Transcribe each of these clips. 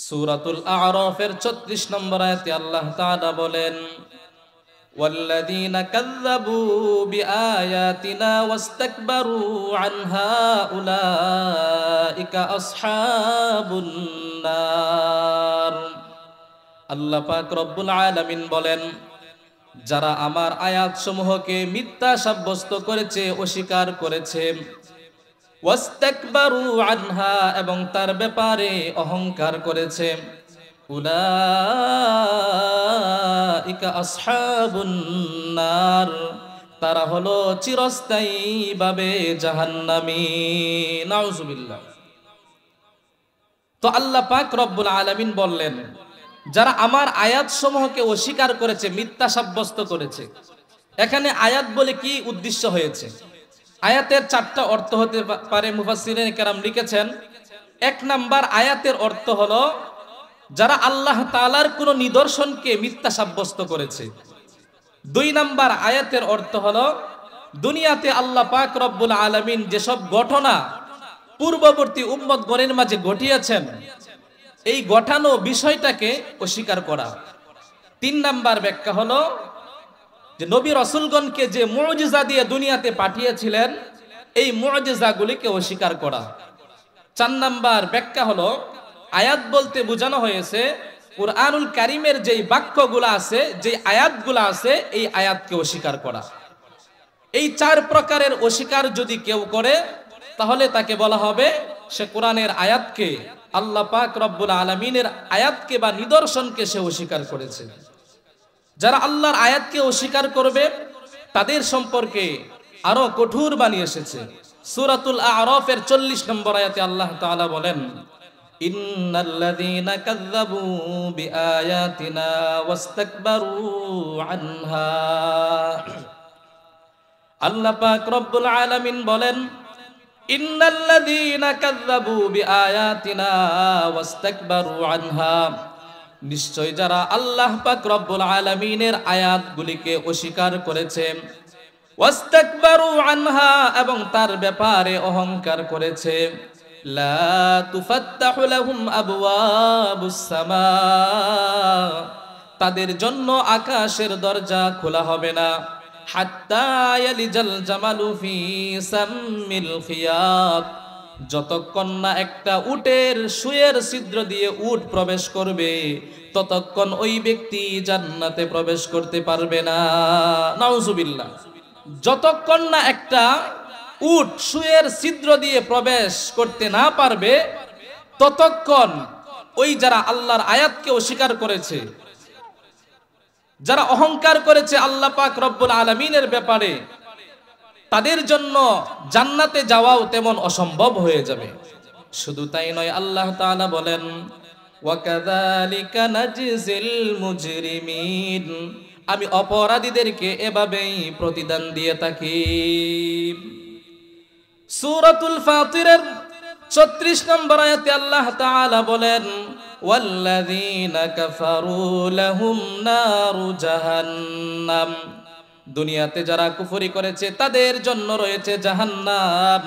সূরাতুল আ'রাফের ৩৬ নম্বর আয়াতে আল্লাহ তাআলা বলেন, ওয়াল্লাযীনা কাযযাবু বিআয়াতিনা ওয়াস্তাকবারু আনহা উলাইকা আসহাবুন নার। আল্লাহ পাক রব্বুল আলামিন বলেন, যারা আমার আয়াতসমূহকে মিথ্যা সাব্যস্ত করেছে, অস্বীকার করেছে, ওয়াস্তাকবারু আনহা এবং তার ব্যাপারে অহংকার করেছে, উলাইকা আসহাবুন নার, তারা হলো চিরস্থায়ীভাবে জাহান্নামী। নাউজুবিল্লাহ। তো আল্লাহ পাক রব্বুল আলামিন বললেন, যারা আমার আয়াতসমূহকে অস্বীকার করেছে, মিথ্যা সাব্যস্ত করেছে। এখানে আয়াত বলে কি উদ্দেশ্য হয়েছে? আয়াতের 4টা অর্থ হতে পারে। মুফাসসিরিন কেরাম লিখেছেন, 1 নাম্বার আয়াতের অর্থ হলো যারা আল্লাহ তাআলার কোনো নিদর্শনকে মিথ্যা সাব্যস্ত করেছে। 2 নাম্বার আয়াতের অর্থ হলো দুনিয়াতে আল্লাহ পাক রব্বুল আলামিন যেসব ঘটনা পূর্ববর্তী উম্মতগণের মাঝে ঘটিয়েছেন, এই ঘটানো বিষয়টাকে অস্বীকার করা। 3 নাম্বার ব্যাখ্যা হলো যে নবী রাসূলগণকে যে মুজিজা দিয়ে দুনিয়াতে পাঠিয়েছিলেন, এই মুজিজাগুলিকে অস্বীকার করা। 4 নাম্বার ব্যাখ্যা হলো আয়াত বলতে বোঝানো হয়েছে কুরআনুল কারীমের যেই বাক্যগুলো আছে, যেই আয়াতগুলো আছে, এই আয়াতকে অস্বীকার করা। এই 4 প্রকারের অস্বীকার যদি কেউ করে, তাহলে তাকে বলা হবে সে কোরআনের আয়াতকে, আল্লাহ পাক রব্বুল আলামিনের আয়াতকে বা নিদর্শনকে সে অস্বীকার করেছে। যারা আল্লাহর আয়াতকে অস্বীকার করবে, তাদের সম্পর্কে আরো কঠোর বাণী এসেছে। সূরাতুল আ'রাফের 40 নম্বর আয়াতে আল্লাহ তাআলা বলেন, ইন্নাল্লাযীনা কাযযাবু বিআয়াতিনা ওয়াস্তাকবারু আনহা। আল্লাহ পাক রব্বুল আলামিন বলেন, ইন্নাল্লাযীনা কাযযাবু বিআয়াতিনা ওয়াস্তাকবারু আনহা, নিশ্চয় যারা আল্লাহ পাক রব্বুল আলামিনের আয়াতগুলিকে অস্বীকার করেছে, ওয়াস্তাকবারু আনহা এবং তার ব্যাপারে অহংকার করেছে, লা তুফাত্তাহু লাহুম আবওয়াবুস সামা, তাদের জন্য আকাশের দরজা খোলা হবে না, হাত্তা ইয়ালিজাল জামালু ফি সাম্মিল খিয়াত, যতক্ষণ না একটা উটের সুয়ের ছিদ্র দিয়ে উট প্রবেশ করবে, ততক্ষণ ওই ব্যক্তি জান্নাতে প্রবেশ করতে পারবে না। নাউজুবিল্লাহ। যতক্ষণ না একটা উট সুয়ের ছিদ্র দিয়ে প্রবেশ করতে না পারবে, ততক্ষণ ওই যারা আল্লাহর আয়াতকে অস্বীকার করেছে, যারা অহংকার করেছে আল্লাহ পাক রব্বুল আলামিনের ব্যাপারে, তাদের জন্য জান্নাতে যাওয়াও তেমন অসম্ভব হয়ে যাবে। শুধু তাই নয়, আল্লাহ তাআলা বলেন, ওয়াকাযালিকা নাজজিল মুজরিমিন, আমি অপরাধীদেরকে এভাবেই প্রতিদান দিয়ে থাকি। সূরাতুল ফাতিরের ৩৬ নম্বর আয়াতে আল্লাহ তাআলা বলেন, ওয়াল্লাযীনা কাফারু লাহুম নারু জাহান্নাম, দুনিয়াতে যারা কুফরি করেছে তাদের জন্য রয়েছে জাহান্নাম,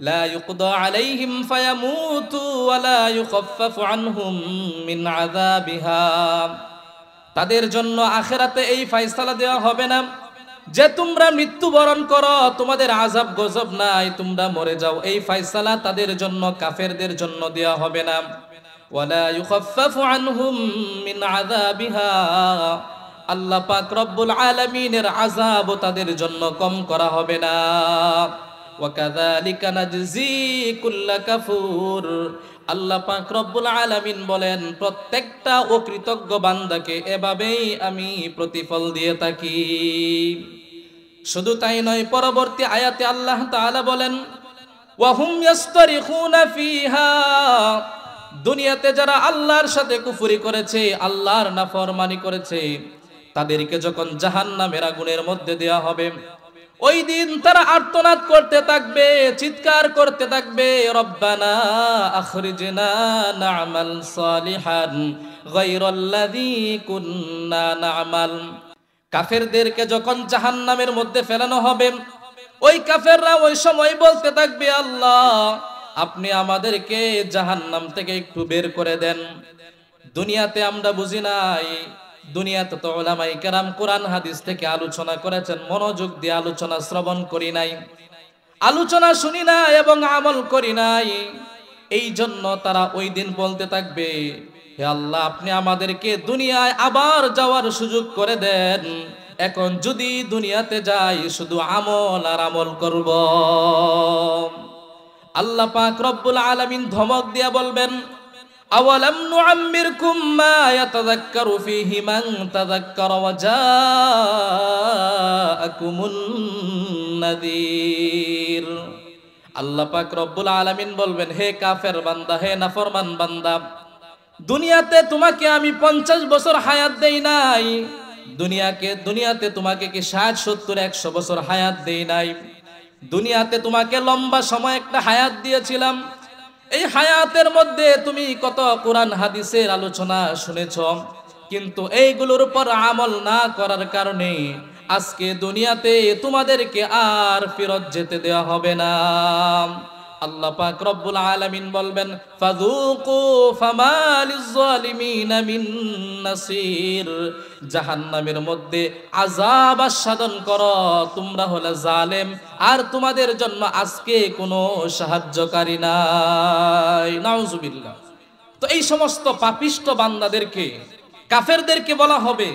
লা ইউকদা আলাইহিম ফায়ামুতু ওয়া লা ইউখাফফাফু আনহুম মিন আযাবিহা, তাদের জন্য আখিরাতে এই ফয়সালা দেওয়া হবে না যে তোমরা মৃত্যুবরণ করো, তোমাদের আযাব গজব নাই, তোমরা মরে যাও, এই ফয়সালা তাদের জন্য, কাফেরদের জন্য দেওয়া হবে না। ওয়ালা ইউখাফফাফু আনহুম মিন আযাবিহা, আল্লাহ পাক রব্বুল আলামিনের আযাব তাদের জন্য কম করা হবে না। ওয়াকাযালিকা নাজজি কুল্লা কাফুর, আল্লাহ পাক রব্বুল আলামিন বলেন, প্রত্যেকটা অকৃতজ্ঞ বান্দাকে এভাবেই আমি প্রতিফল দিয়ে থাকি। শুধু তাই নয়, পরবর্তী আয়াতে আল্লাহ তাআলা বলেন, ওয়া হুম ইয়াস্তারিখুনা ফিহা, দুনিয়াতে যারা আল্লাহর সাথে কুফরি করেছে, আল্লাহর নাফরমানি করেছে, তাদেরকে যখন জাহান্নামের আগুনের মধ্যে দেওয়া হবে, ওই দিন তারা আর্তনাদ করতে থাকবে, চিৎকার করতে থাকবে, রব্বানা আখরিজনা না'মাল সালিহান গায়রাল্লাযী কুন্না না'মাল। কাফেরদেরকে যখন জাহান্নামের মধ্যে ফেলানো হবে, ওই কাফেররা ওই সময় বলতে থাকবে, আল্লাহ আপনি আমাদেরকে জাহান্নাম থেকে একটু বের করে দেন। দুনিয়াতে আমরা বুঝি নাই, দুনিয়াতে তো উলামায়ে কেরাম কোরআন হাদিস থেকে আলোচনা করেছেন, মনোযোগ দিয়ে আলোচনা শ্রবণ করি নাই, আলোচনা শুনি নাই এবং আমল করি নাই। এই জন্য তারা ওই দিন বলতে থাকবে, হে আল্লাহ আপনি আমাদেরকে দুনিয়ায় আবার যাওয়ার সুযোগ করে দেন। এখন যদি দুনিয়াতে যাই শুধু আমল আর আমল করব। আল্লাহ পাক রব্বুল আলামিন ধমক দিয়া বলবেন, আওয়ালাম নুআম্মিরকুম মা ইয়াতাযাক্কারু ফীহি মান তাযাক্কারা ওয়া জাআকুমুন নাযীর। আল্লাহ পাক রব্বুল আলামিন বলবেন, হে কাফের বান্দা, হে নাফরমান বান্দা, দুনিয়াতে তোমাকে আমি 50 বছর হায়াত দেই নাই। দুনিয়াতে তোমাকে কি 60, 70, 100 বছর হায়াত দেই নাই। দুনিয়াতে তোমাকে লম্বা সময় একটা হায়াত দিয়েছিলাম। এই হায়াতের মধ্যে তুমি কত কোরআন হাদিসের আলোচনা শুনেছ, কিন্তু এইগুলোর উপর আমল না করার কারণে আজকে দুনিয়াতে তোমাদেরকে আর ফেরত যেতে দেওয়া হবে না। আল্লাহ পাক রব্বুল আলামিন বলবেন, ফাযুকু ফামা লিয-যালিমিনা মিন নাসির। জাহান্নামের মধ্যে আযাব আস্বাদন করো, তোমরা হলে জালেম, আর তোমাদের জন্য আজকে কোনো সাহায্যকারী নাই। নাউজুবিল্লাহ। তো এই সমস্ত পাপিষ্ট বান্দাদেরকে, কাফেরদেরকে বলা হবে,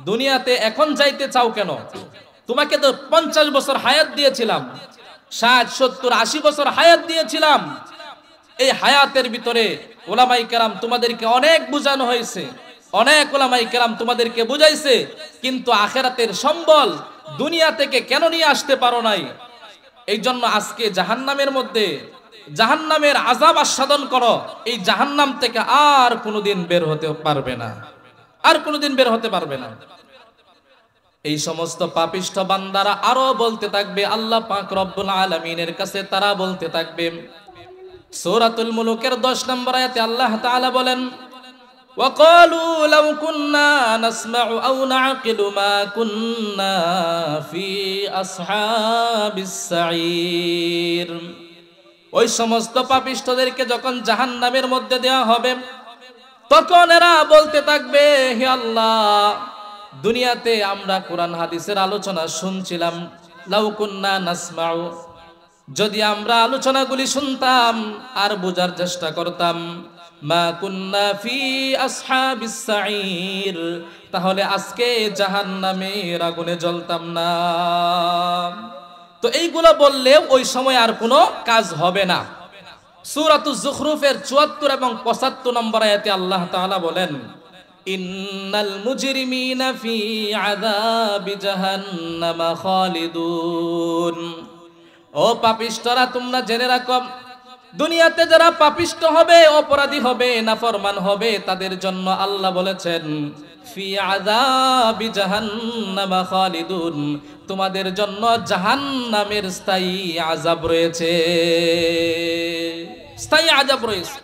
দুনিয়াতে এখন যাইতে চাও কেন? তোমাকে তো 50 বছর হায়াত দিয়েছিলাম, 60, 70, 80 বছর হায়াত দিয়েছিলাম। এই হায়াতের ভিতরে উলামায়ে কেরাম তোমাদেরকে অনেক বুঝানো হয়েছে, অনেক উলামায়ে কেরাম তোমাদেরকে বুঝাইছে, কিন্তু আখিরাতের সম্বল দুনিয়া থেকে কেন নিয়ে আসতে পারো নাই? এই জন্য আজকে জাহান্নামের মধ্যে, জাহান্নামের আযাব আস্বাদন করো। এই জাহান্নাম থেকে আর কোনোদিন বের হতে পারবে না, আর কোনোদিন বের হতে পারবে না। এই সমস্ত পাপিষ্ঠ বান্দারা আরো বলতে থাকবে, আল্লাহ পাক রব্বুল আলামিনের কাছে তারা বলতে থাকবে। সূরাতুল মুলুকের 10 নম্বর আয়াতে আল্লাহ তাআলা বলেন, ওয়াকালু লাউ কুন্না নাসমাউ আও নাআকিলু মা কুন্না ফি আসহাবিস সাঈর। ওই সমস্ত পাপিষ্ঠদেরকে যখন জাহান্নামের মধ্যে দেওয়া হবে, তখন এরা বলতে থাকবে, হে আল্লাহ, দুনিয়াতে আমরা কোরআন হাদিসের আলোচনা শুনছিলাম, লাউ কুন্না নাসমাউ, যদি আমরা আলোচনাগুলি শুনতাম আর বোঝার চেষ্টা করতাম, মা কুন্না ফি আসহাবিস সাঈর, তাহলে আজকে জাহান্নামের আগুনে জ্বলতাম না। তো এইগুলো বললে ওই সময় আর কোনো কাজ হবে না। সূরাতুজ যুখরুফের 74 এবং 75 নম্বর আয়াতে আল্লাহ তাআলা বলেন, ইন্নাল মুজরিমিনা ফি আযাবি জাহান্নাম খালিদুন। ও পাপিষ্ঠরা, তোমরা জেনে রাখো, দুনিয়াতে যারা পাপিষ্ঠ হবে, অপরাধী হবে, নাফরমান হবে, তাদের জন্য আল্লাহ বলেছেন, ফি আযাবি জাহান্নাম খালিদুন, তোমাদের জন্য জাহান্নামের স্থায়ী আযাব রয়েছে, স্থায়ী আযাব রয়েছে।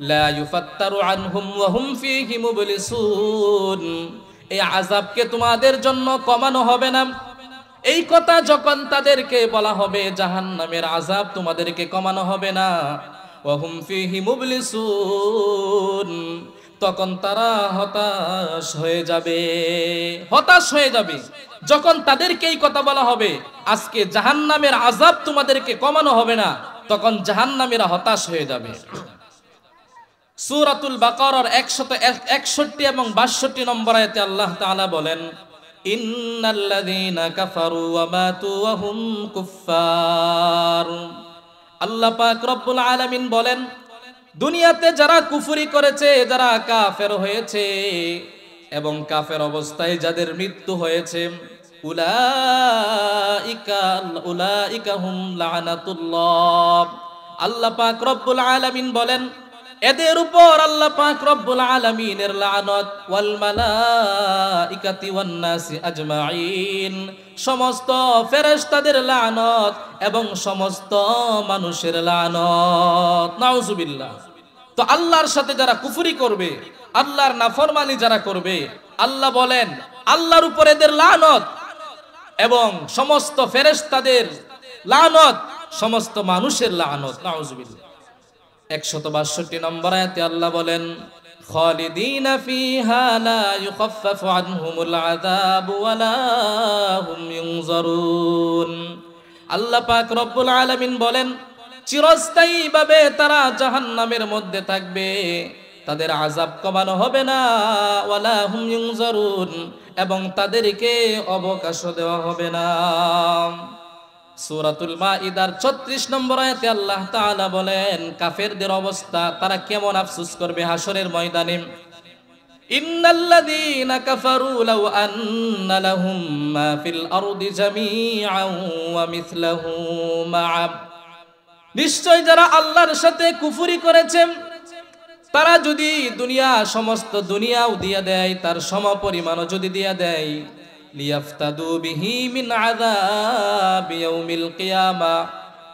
লা ইউফাত্তারু আনহুম ওয়া হুম ফীহি মুবলিসুন, এই আযাবকে তোমাদের জন্য কমানো হবে না। এই কথা যখন তাদেরকে বলা হবে, জাহান্নামের আযাব তোমাদেরকে কমানো হবে না, ওয়া হুম ফীহি মুবলিসুন, তখন তারা হতাশ হয়ে যাবে, হতাশ হয়ে যাবে। যখন তাদেরকে এই কথা বলা হবে, আজকে জাহান্নামের আযাব তোমাদেরকে কমানো হবে না, তখন জাহান্নামীরা হতাশ হয়ে যাবে। সূরাতুল বাকারার 161 এবং 62 নম্বর আয়াতে আল্লাহ তাআলা বলেন, ইন্নাল্লাযীনা কাফারু ওয়া মাতু ওয়া হুম কুফফার। আল্লাহ পাক রব্বুল আলামিন বলেন, দুনিয়াতে যারা কুফরি করেছে, যারা কাফের হয়েছে এবং কাফের অবস্থায় যাদের মৃত্যু হয়েছে, উলাইকা হুম লানাতুল্লাহ। আল্লাহ পাক রব্বুল আলামিন বলেন, এদের উপর আল্লাহ পাক রব্বুল আলামিনের লানত, ওয়াল মালাইকাতি ওয়ান নাসি আজমাইন, সমস্ত ফেরেশতাদের লানত এবং সমস্ত মানুষের লানত। নাউজুবিল্লাহ। তো আল্লাহর সাথে যারা কুফরি করবে, আল্লাহর নাফরমানি যারা করবে, আল্লাহ বলেন আল্লাহর উপর এদের লানত এবং সমস্ত ফেরেশতাদের লানত সমস্ত মানুষের লানত। নাউজুবিল্লাহ। 162 নম্বর আয়াতে আল্লাহ বলেন, খালিদিনা ফিহা লা ইউখাফফাফু আনহুমুল আযাবু ওয়া লা হুম ইউনজারুন। আল্লাহ পাক রব্বুল আলামিন বলেন, চিরস্থায়ীভাবে তারা জাহান্নামের মধ্যে থাকবে, তাদের আযাব কমানো হবে না, ওয়া লা হুম ইউনজারুন, এবং তাদেরকে অবকাশ দেওয়া হবে না। সূরাতুল মাইদার 36 নম্বর আয়াতে আল্লাহ তাআলা বলেন, কাফেরদের অবস্থা, তারা কেমন আফসোস করবে হাসরের ময়দানে। ইন্নাল্লাযীনা কাফারু লাউ আন্না লাহুম মা ফিল আরদি জামিআন ওয়া মিথলাহু মা'a। নিশ্চয় যারা আল্লাহর সাথে কুফরি করেছে, তারা যদি সমস্ত দুনিয়াও দিয়ে দেয়, তার সমপরিমাণও যদি দিয়ে দেয়, লিয়াফতাদু বিহি মিন আযাবি ইয়াউমিল কিয়ামা,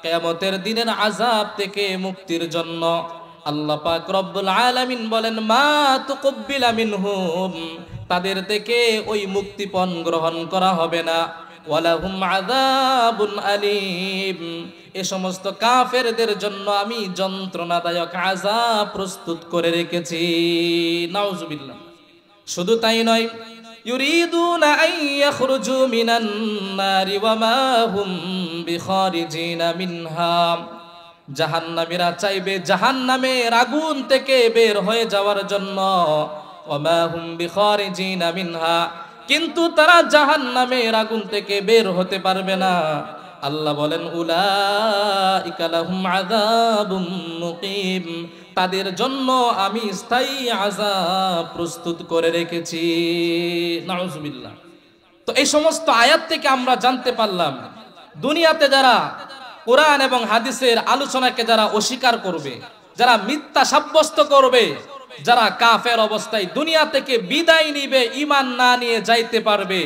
কিয়ামতের দিনের আযাব থেকে মুক্তির জন্য আল্লাহ পাক রব্বুল আলামিন বলেন, মা তুকব্বিলা মিনহুম, তাদের থেকে ওই মুক্তিপণ গ্রহণ করা হবে না, ওয়ালাহুম আযাবুন আলীম, এ সমস্ত কাফেরদের জন্য আমি যন্ত্রণাদায়ক আযাব প্রস্তুত করে রেখেছি। নাউজুবিল্লাহ। শুধু তাই নয়, ইউরিদুনা আন ইয়াখরুজু মিনান নারি ওয়া মা হুম বিখারিজিনা মিনহা, জাহান্নামীরা চাইবে জাহান্নামের আগুন থেকে বের হয়ে যাওয়ার জন্য, ওয়া মা হুম বিখারিজিনা মিনহা, কিন্তু তারা জাহান্নামের আগুন থেকে বের হতে পারবে না। আল্লাহ বলেন, উলাইকা লাহুম আযাবুম মুকিম, তাদের জন্য আমি স্থায়ী আযাব প্রস্তুত করে রেখেছি। নাউজুবিল্লাহ। তো এই সমস্ত আয়াত থেকে আমরা জানতে পারলাম, দুনিয়াতে যারা কোরআন এবং হাদিসের আলোচনাকে যারা অস্বীকার করবে, যারা মিথ্যা সাব্যস্ত করবে, যারা কাফের অবস্থায় দুনিয়া থেকে বিদায় নিবে, ঈমান না নিয়ে যাইতে পারবে,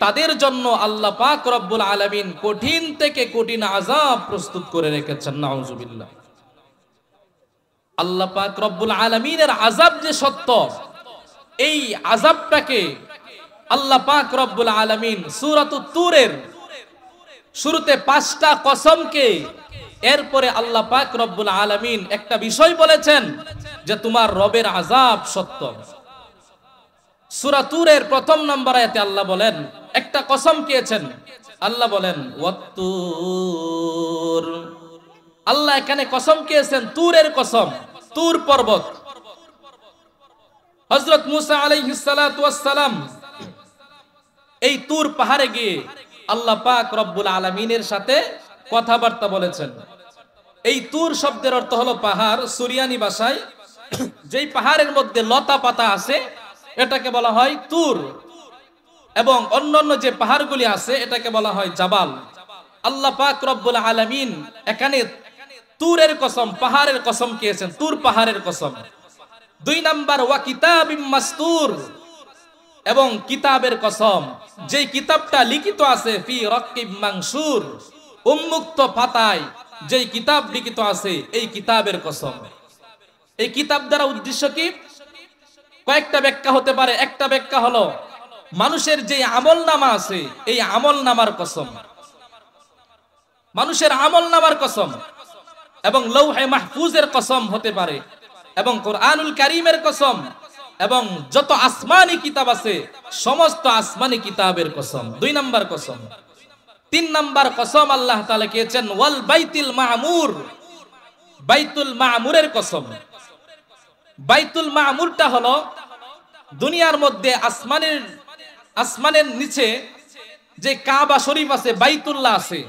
তাদের জন্য আল্লাহ পাক রব্বুল আলামিন কঠিন থেকে কঠিন আযাব প্রস্তুত করে রেখেছেন। নাউজুবিল্লাহ। আল্লাহ পাক রব্বুল আলামিনের আযাব যে সত্য, এই আযাবটাকে আল্লাহ পাক রব্বুল আলামিন সূরাতুত তুরের শুরুতে 5টা কসমকে, এরপরে আল্লাহ পাক রব্বুল আলামিন একটা বিষয় বলেছেন যে তোমার রবের আযাব সত্য। সূরা তুরের 1 নম্বর আয়াতে আল্লাহ বলেন, একটা কসম খেয়েছেন, আল্লাহ বলেন ওয়াত্তুর, আল্লাহ এখানে কসম খেয়েছেন তুরের কসম, তুর পর্বত। হযরত মুসা আলাইহিস সালাতু ওয়াস সালাম এই তুর পাহাড়ে গিয়ে আল্লাহ পাক রব্বুল আলামিনের সাথে কথাবার্তা বলেছেন। এই তুর শব্দের অর্থ হলো পাহাড়, সুরিয়ানি ভাষায় যেই পাহাড়ের মধ্যে লতা পাতা আছে এটাকে বলা হয় তুর, এবং অন্যান্য যে পাহাড়গুলি আছে এটাকে বলা হয় জাবাল। আল্লাহ পাক রব্বুল আলামিন এখানে তুরের কসম, পাহাড়ের কসম খেয়েছেন, তুর পাহাড়ের কসম। 2 নাম্বার, ওয়া কিতাবিম মাসতুর, এবং কিতাবের কসম, যেই কিতাবটা লিখিত আছে ফি রাক্কিব মানশুর, উন্মুক্ত পাতায় যেই কিতাব লিখিত আছে, এই কিতাবের কসম। এই কিতাব দ্বারা উদ্দেশ্য কি? কয়েকটা ব্যাখ্যা হতে পারে। একটা ব্যাখ্যা হলো মানুষের যে আমল নামা আছে, এই আমল নামার কসম, মানুষের আমল নামার কসম, এবং লৌহে মাহফুজের কসম হতে পারে, এবং কোরআনুল কারীমের কসম, এবং যত আসমানি কিতাব আছে সমস্ত আসমানি কিতাবের কসম। 2 নাম্বার কসম। 3 নাম্বার কসম আল্লাহ তাআলা দিয়েছেন ওয়াল বাইতুল মামুর, বাইতুল মামুরের কসম। বাইতুল মামুরটা হলো দুনিয়ার মধ্যে আসমানের নিচে যে কাবা শরীফ আছে, বাইতুল্লাহ আছে,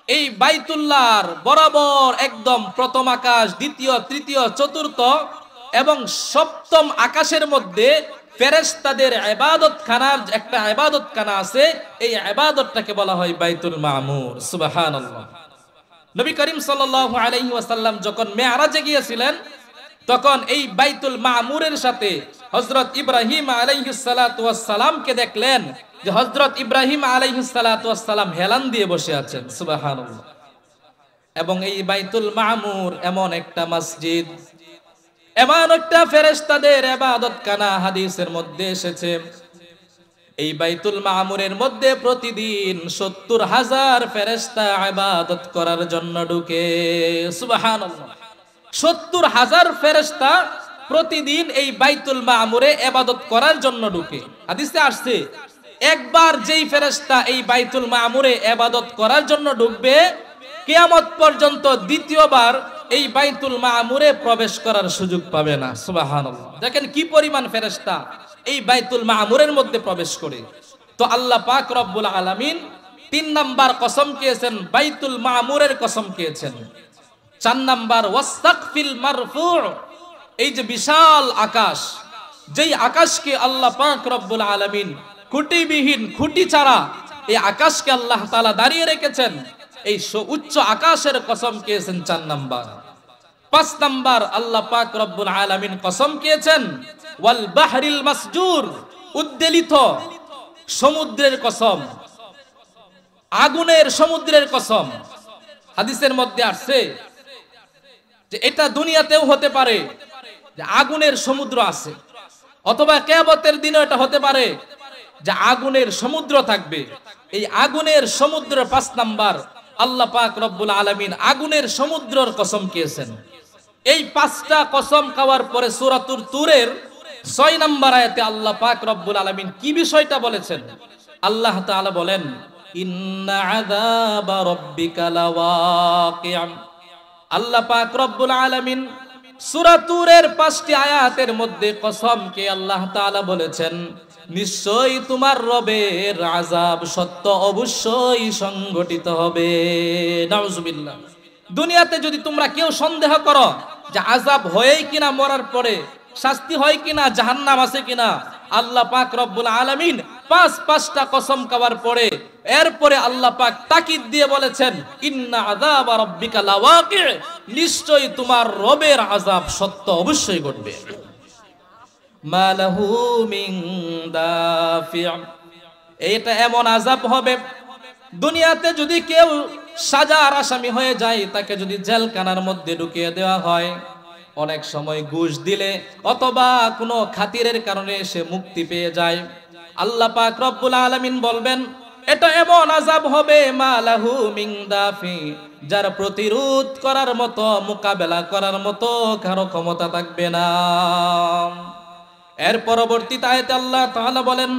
এই বাইতুল্লাহর বরাবর একদম প্রথম আকাশ, দ্বিতীয়, তৃতীয়, চতুর্থ এবং সপ্তম আকাশের মধ্যে ফেরেশতাদের ইবাদতখানার একটা ইবাদতখানা আছে। এই ইবাদতটাকে বলা হয় বাইতুল মামুর। সুবহানাল্লাহ। নবী করিম সাল্লাল্লাহু আলাইহি ওয়াসাল্লাম যখন মেরাজে গিয়েছিলেন, তখন এই বাইতুল মামুরের সাথে হযরত ইব্রাহিম আলাইহিস সালাতু ওয়াস সালামকে দেখলেন যে হযরত ইব্রাহিম আলাইহিস সালাতু ওয়াস সালাম হেলান দিয়ে বসে আছেন। সুবহানাল্লাহ। এবং এই বাইতুল মামুর এমন একটা মসজিদ, এমন একটা ফেরেশতাদের ইবাদতখানা, হাদিসের মধ্যে এসেছে এই বাইতুল মামুরের মধ্যে প্রতিদিন 70,000 ফেরেশতা ইবাদত করার জন্য ঢুকে। সুবহানাল্লাহ, 70,000 ফেরেশতা প্রতিদিন এই বাইতুল মামুরে ইবাদত করার জন্য ঢুকে। হাদিসে আসছে একবার যেই ফেরেশতা এই বাইতুল মামুরে ইবাদত করার জন্য ঢুকবে, কিয়ামত পর্যন্ত দ্বিতীয়বার এই বাইতুল মামুরে প্রবেশ করার সুযোগ পাবে না। সুবহানাল্লাহ, দেখেন কি পরিমাণ ফেরেশতা এই বাইতুল মামুরের মধ্যে প্রবেশ করে। তো আল্লাহ পাক রব্বুল আলামিন 3 নাম্বার কসম খেয়েছেন, বাইতুল মামুরের কসম খেয়েছেন। 4 নাম্বার ওয়াসসাকফিল মারফু', এই যে বিশাল আকাশ, যেই আকাশকে আল্লাহ পাক রব্বুল আলামিন খুঁটিবিহীন, খুঁটি ছাড়া এই আকাশকে আল্লাহ তাআলা দাঁড়িয়ে রেখেছেন, এই উচ্চ আকাশের কসম খেয়েছেন 4 নাম্বার। 5 নাম্বার আল্লাহ পাক রব্বুল আলামিন কসম খেয়েছেন ওয়াল বাহরিল মাসজুর, উদ্বেলিত সমুদ্রের কসম, আগুনের সমুদ্রের কসম। হাদিসের মধ্যে আসছে যে এটা দুনিয়াতেও হতে পারে যে আগুনের সমুদ্র আছে, অথবা কিয়ামতের দিনে এটা হতে পারে যে আগুনের সমুদ্র থাকবে। এই আগুনের সমুদ্রের 5 নাম্বার আল্লাহ পাক রব্বুল আলামিন আগুনের সমুদ্রের কসম খেয়েছেন। এই 5টা কসম খাওয়ার পরে সূরাতুর তুরের 6 নাম্বার আয়াতে আল্লাহ পাক রব্বুল আলামিন কি বিষয়টা বলেছেন? আল্লাহ তাআলা বলেন ইন্না আযাবা রাব্বিকা লাওয়াকি'un। আল্লাহ পাক রব্বুল আলামিন সূরা তুরের 5টি আয়াতের মধ্যে কসমকে আল্লাহ তাআলা বলেছেন নিশ্চয়ই তোমার রবের আযাব সত্য, অবশ্যই সংঘটিত হবে। নাউজুবিল্লাহ। দুনিয়াতে যদি তোমরা কেউ সন্দেহ করো যে আযাব হয়ই কিনা, মরার পরে শাস্তি হয় কিনা, জাহান্নাম আছে কিনা, আল্লাহ পাক রব্বুল আলামিন 5টা কসম খাওয়ার পরে এরপরে আল্লাহ পাক তাকিদ দিয়ে বলেছেন ইন্না আযাবা রাব্বিকা লাওয়াকি', নিশ্চয়ই তোমার রবের আযাব সত্য, অবশ্যই ঘটবে। মা লাহু মিন দাফি', এটা এমন আযাব হবে, দুনিয়াতে যদি কেউ সাজার আসামি হয়ে যায়, তাকে যদি জেলখানার মধ্যে ঢুকিয়ে দেওয়া হয়, অনেক সময় ঘুষ দিলে অথবা কোনো খাতিরের কারণে সে মুক্তি পেয়ে যায়, আল্লাহ পাক রব্বুল আলামিন বলবেন এটা এমন আযাব হবে মা লাহু মিন দাফি, যার প্রতিরোধ করার মতো, মোকাবেলা করার মতো কারো ক্ষমতা থাকবে না। এর পরবর্তীতে আয়াতে আল্লাহ তাআলা বলেন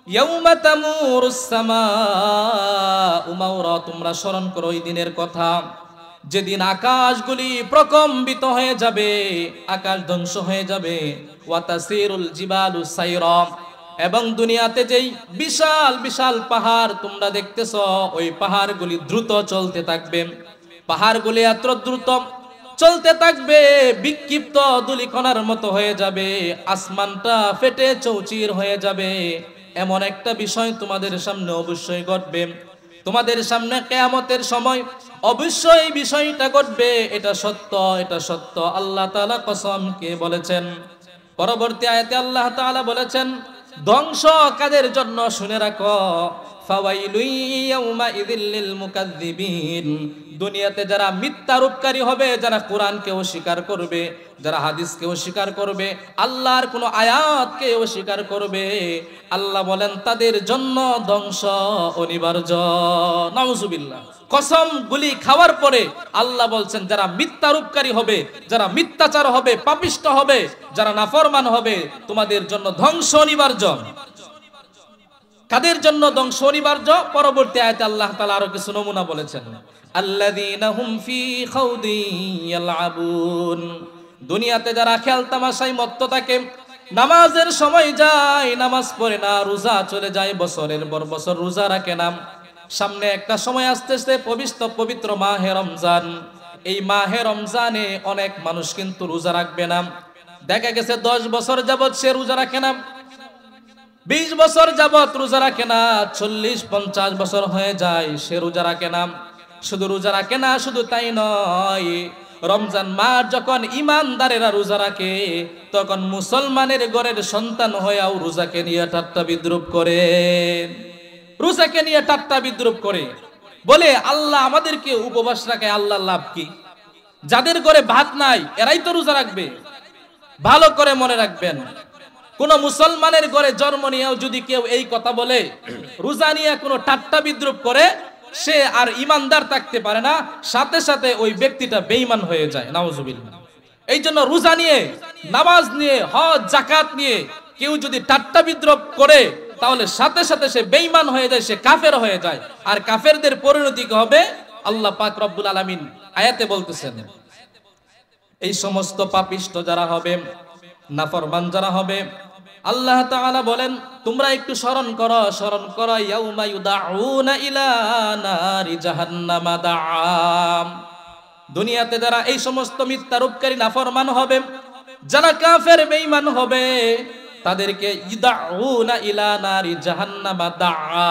ইয়াউমা তামুরুস সামাউ মাওরা, তোমরা স্মরণ করো ওই দিনের কথা যেদিন আকাশগুলি প্রকম্পিত হয়ে যাবে, আকাশ ধ্বংস হয়ে যাবে। ওয়া তাসিরুল জিবালু সাইরা, এবং দুনিয়াতে যেই বিশাল বিশাল পাহাড় তোমরা দেখতেছো, ওই পাহাড়গুলি দ্রুত চলতে থাকবে। পাহাড়গুলি এত দ্রুত চলতে থাকবে, বিক্ষিপ্ত ধূলিকণার মতো হয়ে যাবে, আসমানটা ফেটে চৌচির হয়ে যাবে। এমন একটা বিষয় তোমাদের সামনে অবশ্যই ঘটবে, তোমাদের সামনে কিয়ামতের সময় অবশ্যই বিষয়টা ঘটবে। এটা সত্য, এটা সত্য, আল্লাহ তাআলা কসমকে বলেছেন। পরবর্তী আয়াতে আল্লাহ তাআলা বলেছেন ধ্বংস কাদের জন্য শুনে রাখো, ফাওয়াইলুন ইয়াউমাইযিল লিল মুকাজ্জিবিন, দুনিয়াতে যারা মিথ্যারূপকারী হবে, যারা কোরআনকে অস্বীকার করবে, যারা হাদিসকে অস্বীকার করবে, আল্লাহর কোনো আয়াতকে অস্বীকার করবে, আল্লাহ বলেন তাদের জন্য ধ্বংস অনিবার্য। নাউজুবিল্লাহ। কসমগুলি খাওয়ার পরে আল্লাহ বলছেন যারা মিথ্যারূপকারী হবে, যারা মিথ্যাচার হবে, পাপিষ্ঠ হবে, যারা নাফরমান হবে, তোমাদের জন্য ধ্বংস অনিবার্য। কাদের জন্য ধ্বংস অনিবার্য? পরবর্তী আয়াতে আল্লাহ তাআলা আরো কিছু নমুনা বলেছেন আল্লাযীনা হুম ফি খাউদিন ইয়ালআবুন, দুনিয়াতে যারা খেল তামাশায় মত্ত থাকে, নামাজের সময় যায় নামাজ পড়ে না, রোজা চলে যায়, বছরের পর বছর রোজা রাখে না। সামনে একটা সময় আসতেছে পবিত্র মাহে রমজান, এই মাহে রমজানে অনেক মানুষ কিন্তু রোজা রাখবে না। দেখা গেছে 10 বছর যাবত সে রোজা রাখে না, 20 বছর যাবত রোজা রাখে না, 40-50 বছর হয়ে যায় সে রোজা রাখে না। শুধু রোজা রাখে না, শুধু তাই নয়, রমজান মাস যখন ইমানদারেরা রোজা রাখে, তখন মুসলমানের ঘরের সন্তান হয়েও রোজাকে নিয়ে ঠাট্টা বিদ্রুপ করে, রোজাকে নিয়ে ঠাট্টা বিদ্রুপ করে, বলে আল্লাহ আমাদেরকে উপবাস রাখে, আল্লাহ লাভ কি? যাদের ঘরে ভাত নাই এরাই তো রোজা রাখবে। ভালো করে মনে রাখবেন, কোন মুসলমানের ঘরে জন্ম নিয়েও যদি কেউ এই কথা বলে, রোজা নিয়ে কোনো ঠাট্টা বিদ্রুপ করে, সে আর ইমানদার থাকতে পারে না, সাথে সাথে ওই ব্যক্তিটা বেঈমান হয়ে যায়। নাউজুবিল্লাহ। এই জন্য রোজা নিয়ে, নামাজ নিয়ে, হজ যাকাত নিয়ে কেউ যদি ঠাট্টা বিদ্রুপ করে, তাহলে সাথে সাথে সে বেঈমান হয়ে যায়, সে কাফের হয়ে যায়। আর কাফেরদের পরিণতি কি হবে? আল্লাহ পাক রব্বুল আলামিন আয়াতে বলতেছেন, এই সমস্ত পাপিষ্ট যারা হবে, নাফরমান যারা হবে, আল্লাহ তাআলা বলেন তোমরা একটু স্মরণ করো ইয়াউমা ইউদাউনা ইলা নারি জাহান্নামা দাআম। দুনিয়াতে যারা এই সমস্ত মিথ্যারূপকারী নাফরমান হবে, যারা কাফের বেঈমান হবে, তাদেরকে ইউদাউনা ইলা নারি জাহান্নামা দাআ।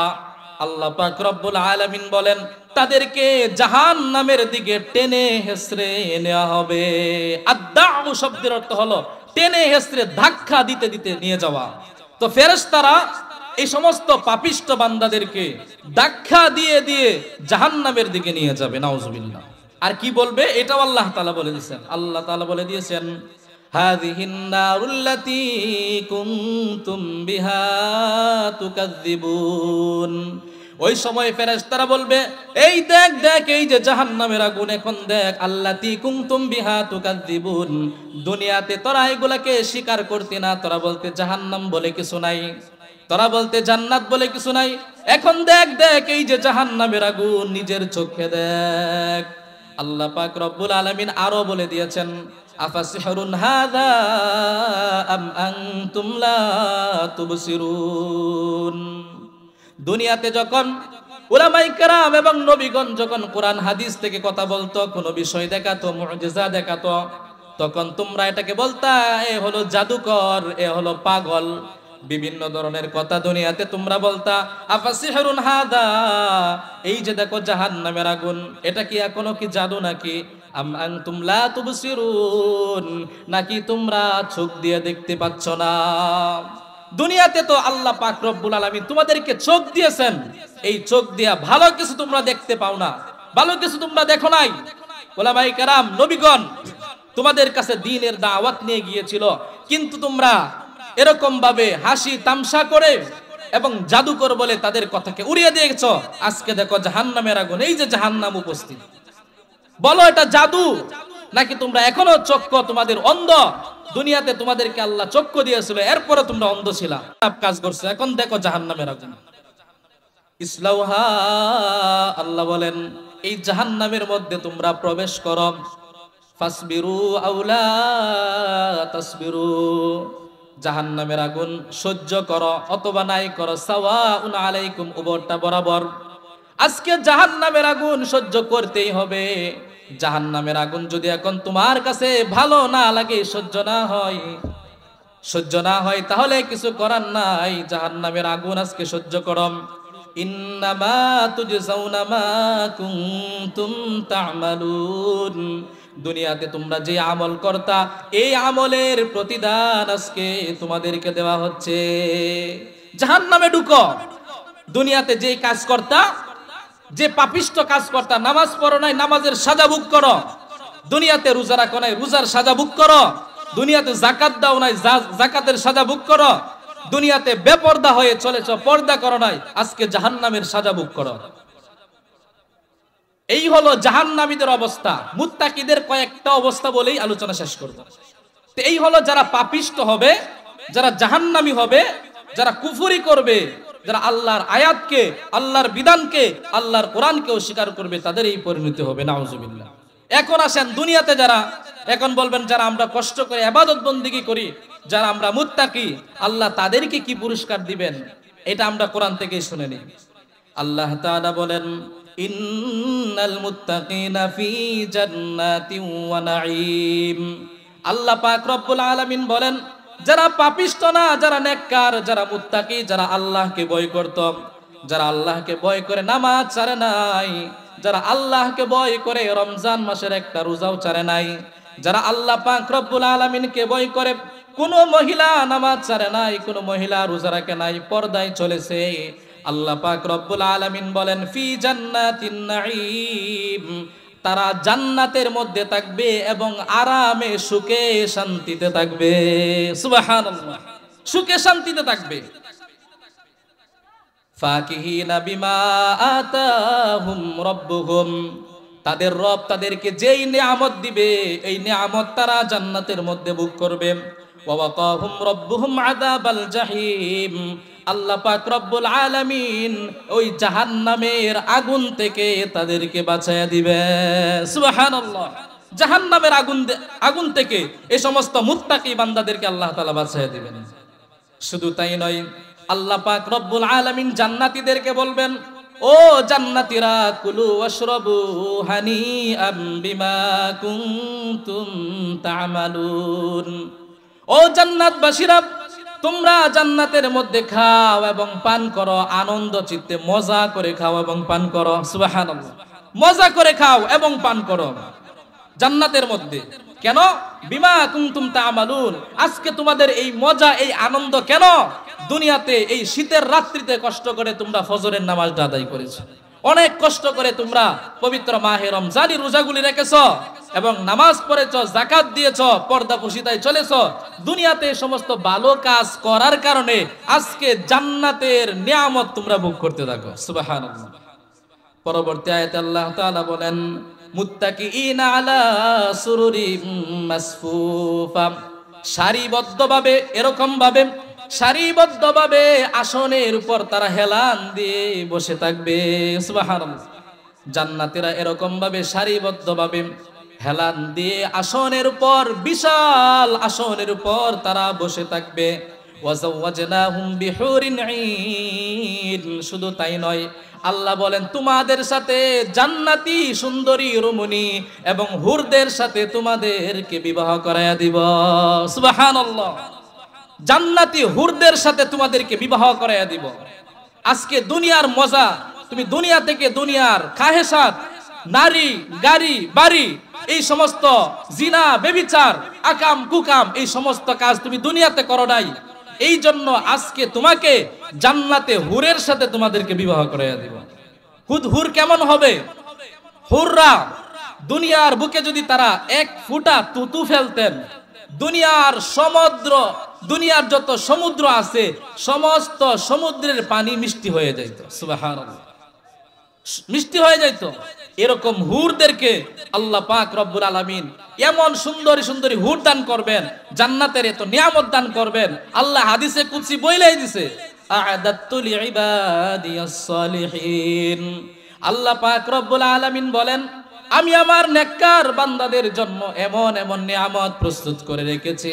আল্লাহ পাক রব্বুল আলামিন বলেন তাদেরকে জাহান্নামের দিকে টেনে হেসড়ে নেওয়া হবে। আদ-দাউ শব্দের অর্থ হলো টেনে হেসড়ে ধাক্কা দিতে দিতে নিয়ে যাওয়া। তো ফেরেশতারা এই সমস্ত পাপিষ্ট বান্দাদেরকে ধাক্কা দিয়ে দিয়ে জাহান্নামের দিকে নিয়ে যাবে। নাউজুবিল্লাহ। আর কি বলবে এটাও আল্লাহ তাআলা বলে দিয়েছেন। আল্লাহ তাআলা বলে দিয়েছেন, হাযিহিন নারুল্লাতী কুনতুম বিহা তুকাযযিবুন। ওই সময় ফেরেশতারা বলবে, এই দেখ দেখ, এই যে জাহান্নামের আগুন, এখন দেখ, আল্লাতী কুনতুম বিহা তুকাযযিবুন। দুনিয়াতে তোরা এগুলাকে স্বীকার করতি না, তোরা বলতে জাহান্নাম বলে কিছু নাই, তোরা বলতে জান্নাত বলে কিছু নাই। এখন দেখ দেখ, এই যে জাহান্নামের আগুন, নিজের চোখে দেখ। আল্লাহ পাক রব্বুল আলামিন আরো বলে দিয়েছেন, আফাসিহরুন হাযা আম আনতুম লা তুবসিরুন। দুনিয়াতে যখন উলামায়ে কেরাম এবং নবীগণ যখন কোরআন হাদিস থেকে কথা বলতো, কোনো বিষয় দেখাতো, মুজিজা দেখাতো, তখন তোমরা এটাকে বলতা এ হলো জাদুকর, এ হলো পাগল, বিভিন্ন ধরনের কথা দুনিয়াতে তোমরা বলতা। আফাসিহরুন হাদা, এই যে দেখো জাহান্নামের আগুন, এটা কি এখনো কি জাদু নাকি? আম আনতুম লা তুবসিরুন, নাকি তোমরা চোখ দিয়ে দেখতে পাচ্ছ না? দুনিয়াতে তো আল্লাহ পাক রব্বুল আলামিন তোমাদেরকে চোখ দিয়েছেন, এই চোখ দিয়া ভালো কিছু তোমরা দেখতে পাও না, ভালো কিছু তোমরা দেখো নাই। উলামায়ে কেরাম, নবীগণ তোমাদের কাছে দ্বীনের দাওয়াত নিয়ে গিয়েছিল, কিন্তু তোমরা এরকম ভাবে হাসি তামসা করে এবং জাদুকর বলে তাদের কথাকে উড়িয়ে দিয়েছো। আজকে দেখো জাহান্নামের আগুন, এই যে জাহান্নাম উপস্থিত। বলো এটা জাদু নাকি তোমরা এখনো চক্ষু তোমাদের অন্ধ? দুনিয়াতে তোমাদেরকে আল্লাহ চক্ষু দিয়েছিল, এরপরে তোমরা অন্ধ ছিলা, সব কাজ করছো, এখন দেখো জাহান্নামের আগুন। ইসলাউহা, আল্লাহ বলেন এই জাহান্নামের মধ্যে তোমরা প্রবেশ করো। ফাসবিরু আউলা তাসবিরু, জাহান্নামের আগুন সহ্য করো অথবা নাই করো, সাওয়াউন আলাইকুম, উভয়টা বরাবর। আজকে জাহান্নামের আগুন সহ্য করতেই হবে। জাহান্নামের আগুন যদি এখন তোমার কাছে ভালো না লাগে, সহ্য না হয়, তাহলে কিছু করার নাই, জাহান্নামের আগুন আজকে সহ্য করো। ইন্নামা তুজজাউনা মা কুনতুম তা'মালুন, দুনিয়াতে তোমরা যে আমল করতা, এই আমলের প্রতিদান আজকে তোমাদেরকে দেওয়া হচ্ছে। জাহান্নামে ঢুকো। দুনিয়াতে যে কাজ করতা, যে পাপিষ্ট কাজ করতা, নামাজ পড়ো নাই, নামাজের সাজা ভোগ করো। দুনিয়াতে রোজা রাখো নাই, রোজার সাজা ভোগ করো। দুনিয়াতে যাকাত দাও নাই, যাকাতের সাজা ভোগ করো। দুনিয়াতে বেপর্দা হয়ে চলেছ, পর্দা করো নাই, আজকে জাহান্নামের সাজা ভোগ করো। এই হলো জাহান্নামীদের অবস্থা। মুত্তাকিদের কয়েকটা অবস্থা বলেই আলোচনা শেষ করব। তো এই হলো যারা পাপিষ্ট হবে, যারা জাহান্নামী হবে, যারা কুফরি করবে, যারা আল্লাহর আয়াতকে, আল্লাহর বিধানকে, আল্লাহর কোরআনকে অস্বীকার করবে, তাদের এই পরিণতি হবে। নাউজুবিল্লাহ। এখন আসেন দুনিয়াতে যারা, এখন বলবেন যারা আমরা কষ্ট করে ইবাদত বন্দেগী করি, যারা আমরা মুত্তাকি, আল্লাহ তাদেরকে কি পুরস্কার দিবেন, এটা আমরা কোরআন থেকেই শুনে নিই। আল্লাহ তাআলা বলেন, ইন্নাল মুত্তাকিনা ফি জান্নাতিন ওয়া নাঈম। আল্লাহ পাক রব্বুল আলামিন বলেন, যারা পাপিষ্ট না, যারা নেককার, যারা মুত্তাকি, যারা আল্লাহকে ভয় করত, যারা আল্লাহকে ভয় করে নামাজ ছাড়ে নাই, যারা আল্লাহকে ভয় করে রমজান মাসের একটা রোজাও ছাড়ে নাই, যারা আল্লাহ পাক রব্বুল আলামিনকে ভয় করে, কোন মহিলা নামাজ ছাড়ে নাই, কোন মহিলা রোজা রাখে নাই, পর্দায় চলেছে, আল্লাহ পাক রব্বুল আলামিন বলেন ফি জান্নাতিন নাঈম, তারা জান্নাতের মধ্যে থাকবে এবং আরামে সুখে শান্তিতে থাকবে। সুবহানাল্লাহ। সুখে শান্তিতে থাকবে। ফাকিহিনা বিমা আতাহুম রাব্বুহুম, তাদের রব তাদেরকে যেই নিয়ামত দিবে এই নিয়ামত তারা জান্নাতের মধ্যে ভোগ করবে। ওয়া ওয়াকাহুম রাব্বুহুম আযাবাল জাহিম, আল্লাহ পাক রব্বুল আলামিন ওই জাহান্নামের আগুন থেকে তাদেরকে বাঁচায়া দিবে। সুবহানাল্লাহ। জাহান্নামের আগুন থেকে এই সমস্ত মুত্তাকি বান্দাদেরকে আল্লাহ তাআলা বাঁচায়া দিবেন। শুধু তাই নয়, আল্লাহ পাক রব্বুল আলামিন জান্নাতীদেরকে বলবেন, ও জান্নাতীরা কুলু ওয়াশরাবু হানিআম বিমা কুনতুম তা'মালুন। ও জান্নাতবাসীরা, তোমরা জান্নাতের মধ্যে খাও এবং পান করো, আনন্দ চিত্তে মজা করে খাও এবং পান করো। সুবহানাল্লাহ। মজা করে খাও এবং পান করো জান্নাতের মধ্যে। কেন? বিমা কুনতুম তা'মালুন, আজকে তোমাদের এই মজা এই আনন্দ কেন? দুনিয়াতে এই শীতের রাত্রিতে কষ্ট করে তোমরা ফজরের নামাজটা আদায় করেছো, অনেক কষ্ট করে তোমরা পবিত্র মাহে রমজানি রোজাগুলি রেখেছো এবং নামাজ পড়েছো, যাকাত দিয়েছো, পর্দাপোশিতায় চলেছো। দুনিয়াতে সমস্ত ভালো কাজ করার কারণে আজকে জান্নাতের নিয়ামত তোমরা ভোগ করতে থাকো। সুবহানাল্লাহ। পরবর্তী আয়াতে আল্লাহ তাআলা বলেন, মুত্তাকিইনা আলা সুরুরিম মাসফুফা, সারিবদ্ধভাবে, এরকম ভাবে সারিবদ্ধভাবে আসনের উপর তারা হেলান দিয়ে বসে থাকবে। সুবহানাল্লাহ। জান্নাতীরা এরকম ভাবে সারিবদ্ধভাবে হেলান দিয়ে আসনের উপর, বিশাল আসনের উপর তারা বসে থাকবে। ওয়াজাওয়াজনাহুম বিহুরিন আইন, শুধু তাই নয়, আল্লাহ বলেন তোমাদের সাথে জান্নাতি সুন্দরী রমণী এবং হুরদের সাথে তোমাদেরকে বিবাহ করায়া দিব। সুবহানাল্লাহ। জান্নাতি হুরদের সাথে তোমাদেরকে বিবাহ করায়া দিব। আজকে দুনিয়ার মজা, তুমি দুনিয়া থেকে দুনিয়ার খাহেসাত, নারী, গাড়ি, বাড়ি, এই সমস্ত জিনা, ব্যভিচার, আকাম কুকাম, এই সমস্ত কাজ তুমি দুনিয়াতে করো নাই। এই জন্য আজকে তোমাকে জান্নাতে হুরের সাথে তোমাদেরকে বিবাহ করাইয়া দিব। হুর কেমন হবে? হুররা দুনিয়ার বুকে যদি তারা এক ফুটা তুতু ফেলতেন, দুনিয়ার সমুদ্র, দুনিয়ার যত সমুদ্র আছে সমস্ত সমুদ্রের পানি মিষ্টি হয়ে যাইত। সুবহানাল্লাহ। মিষ্টি হয়ে যাইত। এরকম হুরদেরকে আল্লাহ পাক রব্বুল আলামিন এমন সুন্দরী সুন্দরী হুর দান করবেন, জান্নাতের এত নিয়ামত দান করবেন। আল্লাহ হাদিসে কুদসি বলেই দিছে, আ'দাতু লিইবাদিয়াস সালিহিন। আল্লাহ পাক রব্বুল আলামিন বলেন, আমি আমার নেককার বান্দাদের জন্য এমন এমন নিয়ামত প্রস্তুত করে রেখেছি,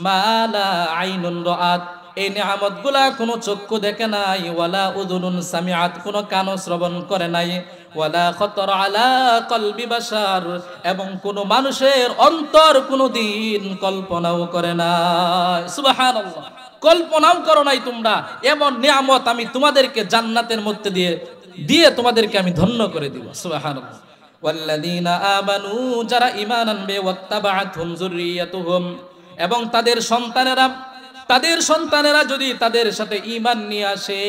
মালা আইনুন রাআত, এই নিয়ামতগুলা কোনো চক্ষু দেখে নাই, ওয়ালা উযুনুন সামিআত, কোনো কানও শ্রবণ করে নাই, ওয়ালা খাতার আলা কলবি বাশার, এবং কোনো মানুষের অন্তর কোনোদিন কল্পনাও করে নাই। সুবহানাল্লাহ। কল্পনাও করো নাই তোমরা, এমন নিয়ামত আমি তোমাদেরকে জান্নাতের মধ্যে দিয়ে তোমাদেরকে আমি ধন্য করে দিব। সুবহানাল্লাহ। ওয়াল্লাযীনা আমানু, যারা ঈমান আনবে, ওয়াত্তাবাআতহুম যুররিয়াতুহুম, এবং তাদের সন্তানেরা যদি তাদের সাথে ঈমান নিয়ে আসে,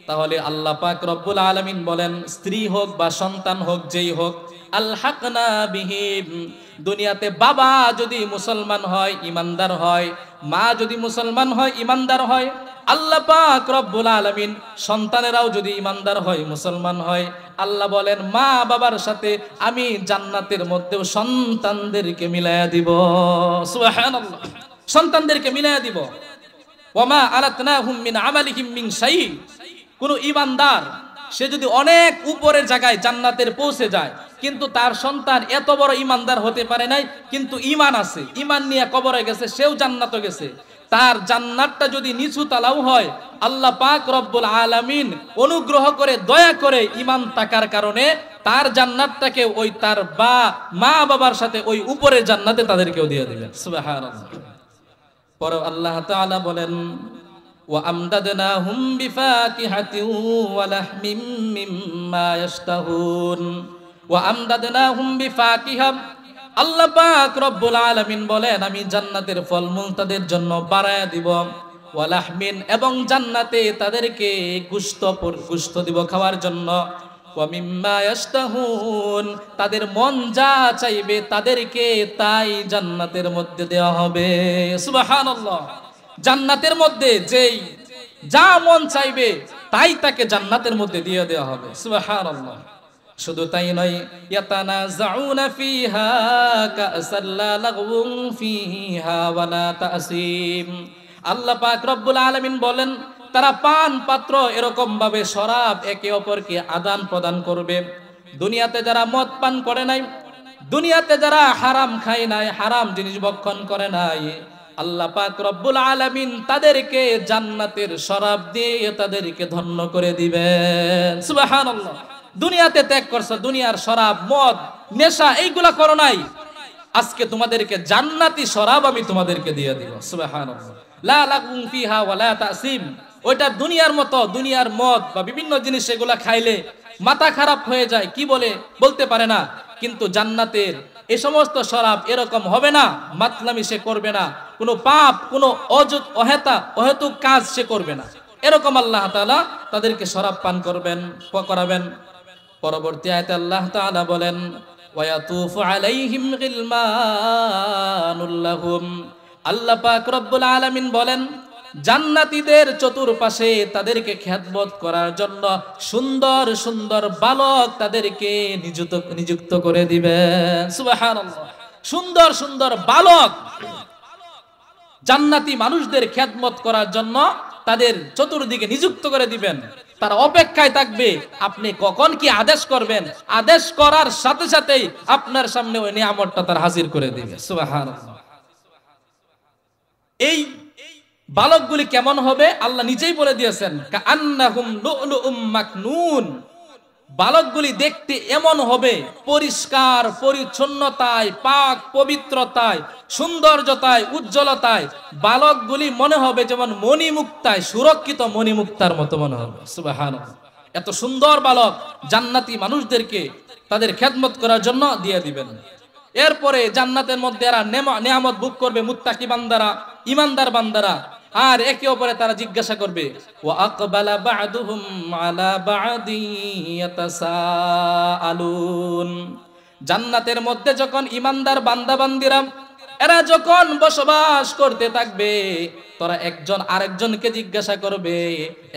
তাহলে আল্লাহ পাক রব্বুল আলামিন বলেন, স্ত্রী হোক বা সন্তান হোক, যেই হোক, আলহাকনা বিহিম, দুনিয়াতে বাবা যদি মুসলমান হয়, ঈমানদার হয়, মা যদি মুসলমান হয়, ঈমানদার হয়, আল্লাহ পাক রব্বুল আলামিন সন্তানেরাও যদি ঈমানদার হয়, মুসলমান হয়, আল্লাহ বলেন মা বাবার সাথে আমি জান্নাতের মধ্যেও সন্তানদেরকে মিলায়া দিব। সুবহানাল্লাহ। সন্তানদেরকে মিলায়া দিব। ওয়ামা আলাতনাহুম মিন আমালিহিম মিন শাই, কোন ঈমানদার সে যদি অনেক উপরের জায়গায় জান্নাতের পৌঁছে যায়, কিন্তু তার সন্তান এত বড় ঈমানদার হতে পারে নাই, কিন্তু ঈমান আছে, ঈমান নিয়ে কবরে গেছে, সেও জান্নাতে গেছে, তার জান্নাতটা যদি নিচু তালাও হয়, আল্লাহ পাক রব্বুল আলামিন অনুগ্রহ করে দয়া করে ঈমান থাকার কারণে তার জান্নাতটাকে ওই তার মা বাবার সাথে ওই উপরের জান্নাতে তাদেরকেও দিয়ে দিবেন। সুবহানাল্লাহ। পরে আল্লাহ তাআলা বলেন, ওয়া আমদাদনাহুম বিফাকিহাতিন ওয়া লাহমিম মিম্মা ইয়াশতাহুন, ওয়া আমদাদনাহুম বিফাকিহা, আল্লাহ পাক রব্বুল আলামিন বলেন আমি জান্নাতের ফলমূল তাদের জন্য বাড়ায়া দিব, ওয়া লাহমিন, এবং জান্নাতে তাদেরকে গোশত দিব খাওয়ার জন্য, ওয়া মিম্মা ইয়াশতাহুন, তাদের মন যা চাইবে তাদেরকে তাই জান্নাতের মধ্যে দেওয়া হবে। সুবহানাল্লাহ। জান্নাতের মধ্যে যেই যা মন চাইবে তাই তাকে জান্নাতের মধ্যে দিয়ে দেওয়া হবে। সুবহানাল্লাহ। শুধু তাই নয়, ইয়াতানাজাউনা ফিহা কাসাল লা লাগউন ফিহা ওয়ালা তাসিম। আল্লাহ পাক রব্বুল আলামিন বলেন, তারা পান পাত্র এরকম ভাবে শরাব একে অপরকে আদান প্রদান করবে। দুনিয়াতে যারা মদ পান করে নাই, দুনিয়াতে যারা হারাম খায় নাই, হারাম জিনিস ভক্ষণ করে নাই, আল্লাহ পাক রব্বুল আলামিন তাদেরকে জান্নাতের শরাব দিয়ে তাদেরকে ধন্য করে দিবেন। সুবহানাল্লাহ। দুনিয়াতে ত্যাগ করছো, দুনিয়ার শরাব মদ নেশা এইগুলা করো নাই, আজকে তোমাদেরকে জান্নাতি শরাব আমি তোমাদেরকে দিয়ে দিব। সুবহানাল্লাহ। লা লাগুন ফিহা ওয়ালা তাসিম। ওইটা দুনিয়ার মতো, দুনিয়ার মদ বা বিভিন্ন জিনিস এগুলা খাইলে মাথা খারাপ হয়ে যায়, কি বলে বলতে পারে না। কিন্তু জান্নাতের এই সমস্ত শরাব এরকম হবে না, মাতলামি সে করবে না, কোনো পাপ কোনো অহেতুক কাজ সে করবে না, এরকম আল্লাহ তাআলা তাদেরকে শরাব পান করাবেন। পরবর্তী আয়াতে আল্লাহ তাআলা বলেন, ওয়ায়াতুফু আলাইহিম গিলমানুল লাহুম। আল্লাহ পাক রব্বুল আলামিন বলেন, জান্নাতীদের চতুর্পাশে তাদেরকে খেদমত করার জন্য সুন্দর সুন্দর বালক তাদেরকে নিযুক্ত করে দিবেন। সুবহানাল্লাহ। সুন্দর সুন্দর বালক জান্নাতি মানুষদের খেদমত করার জন্য তাদের চতুর্দিকে নিযুক্ত করে দিবেন। তার অপেক্ষায় থাকবে আপনি কখন কি আদেশ করবেন, আদেশ করার সাথে সাথেই আপনার সামনে ওই নিয়ামতটা তার হাজির করে দিবে। সুবহানাল্লাহ। এই বালকগুলি কেমন হবে আল্লাহ নিজেই বলে দিয়েছেন, কাআন্নাহুম লুলুউম মাকনুন। বালকগুলি দেখতে এমন হবে, পরিষ্কার পরিচ্ছন্নতায়, পাক পবিত্রতায়, সৌন্দর্যতায়, উজ্জ্বলতায় বালকগুলি মনে হবে যেমন মণিমুক্তায়, সুরক্ষিত মণিমুক্তার মতো মনে হবে। সুবহানাল্লাহ। এত সুন্দর বালক জান্নাতি মানুষদেরকে তাদের খেদমত করার জন্য দিয়ে দিবেন। এরপরে জান্নাতের মধ্যে এরা নিয়ামত ভোগ করবে মুত্তাকি বান্দারা, ইমানদার বান্দারা। আর একে অপরে তারা জিজ্ঞাসা করবে, ওয়া আকবালা বা'দুহুম আলা বা'দি ইয়াতাসাআলুন। জান্নাতের মধ্যে যখন ইমানদার বান্দা বান্দিরা এরা যখন বসবাস করতে থাকবে, তারা একজন আরেকজনকে জিজ্ঞাসা করবে,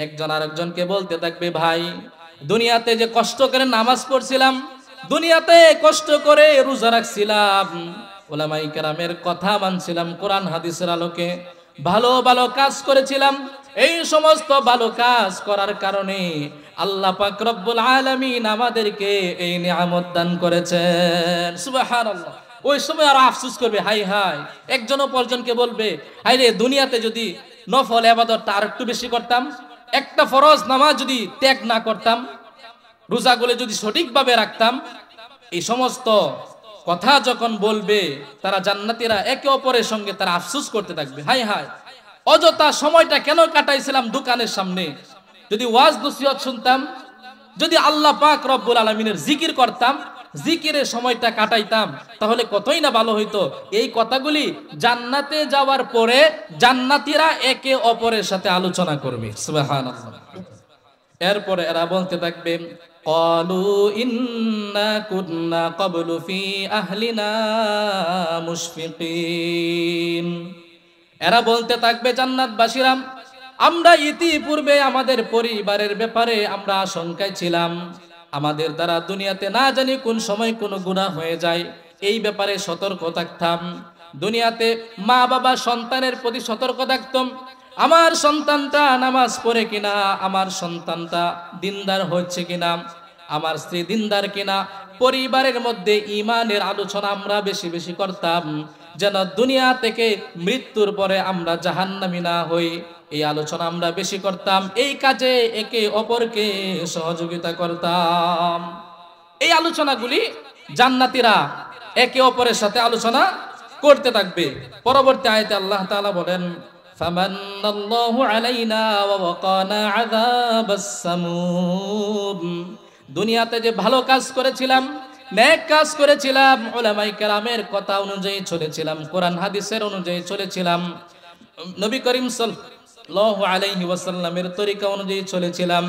একজন আরেকজনকে বলতে থাকবে, ভাই দুনিয়াতে যে কষ্ট করে নামাজ পড়ছিলাম, দুনিয়াতে কষ্ট করে রোজা রাখছিলাম, উলামায়ে কেরামের কথা মানছিলাম, কোরআন হাদিসের আলোকে ভালো ভালো কাজ করেছিলাম, এই সমস্ত ভালো কাজ করার কারণে আল্লাহ পাক রব্বুল আলামিন আমাদেরকে এই নিয়ামত দান করেছেন। সুবহানাল্লাহ। ওই সময় আর আফসোস করবে, হাই হাই। একজন অপরজনকে বলবে, হাই রে দুনিয়াতে যদি নফল ইবাদতটা আর একটু বেশি করতাম, একটা ফরজ নামাজ যদি ত্যাগ না করতাম, রোজাগুলো যদি সঠিকভাবে রাখতাম। এই সমস্ত কথা যখন বলবে তারা জান্নাতীরা একে অপরের সঙ্গে তারা আফসোস করতে থাকবে, হাই হাই অযথা সময়টা কেন কাটাইছিলাম দোকানের সামনে, যদি ওয়াজ নসিহত শুনতাম, যদি আল্লাহ পাক রব্বুল আলামিনের জিকির করতাম, জিকিরের সময়টা কাটাইতাম, তাহলে কতই না ভালো হইতো। এই কথাগুলি জান্নাতে যাওয়ার পরে জান্নাতীরা একে অপরের সাথে আলোচনা করবে। সুবহানাল্লাহ। এরপরে এরা বলতে থাকবে, ক্বালু ইন্না কুন্না ক্বাবলু ফি আহলিনা মুশফিকিন। এরা বলতে থাকবে জান্নাতবাসীরা, আমরা ইতিপূর্বে আমাদের পরিবারের ব্যাপারে আমরা আশঙ্কায় ছিলাম, আমাদের দ্বারা দুনিয়াতে না জানি কোন সময় কোন গুনাহ হয়ে যায়, এই ব্যাপারে সতর্ক থাকতাম। দুনিয়াতে মা বাবা সন্তানের প্রতি সতর্ক থাকতাম, আমার সন্তানটা নামাজ পড়ে কিনা, আমার সন্তানটা দিনদার হচ্ছে কিনা, আমার স্ত্রী দিনদার কিনা। পরিবারের মধ্যে ঈমানের আলোচনা আমরা বেশি বেশি করতাম, যেন দুনিয়া থেকে মৃত্যুর পরে আমরা জাহান্নামী না হই, এই আলোচনা আমরা বেশি করতাম। এই কাজে একে অপরকে সহযোগিতা করতাম। এই আলোচনাগুলি জান্নাতীরা একে অপরের সাথে আলোচনা করতে থাকবে। পরবর্তী আয়াতে আল্লাহ তাআলা বলেন, ফামান্নাল্লাহু আলাইনা ওয়া ওয়াকানা আযাবাস সামুম। দুনিয়াতে যে ভালো কাজ করেছিলাম, নেক কাজ করেছিলাম, উলামায়ে কেরামের কথা অনুযায়ী চলেছিলাম, কোরআন হাদিসের অনুযায়ী চলেছিলাম, নবী করিম সাল্লাল্লাহু আলাইহি ওয়াসাল্লামের তরিকা অনুযায়ী চলেছিলাম,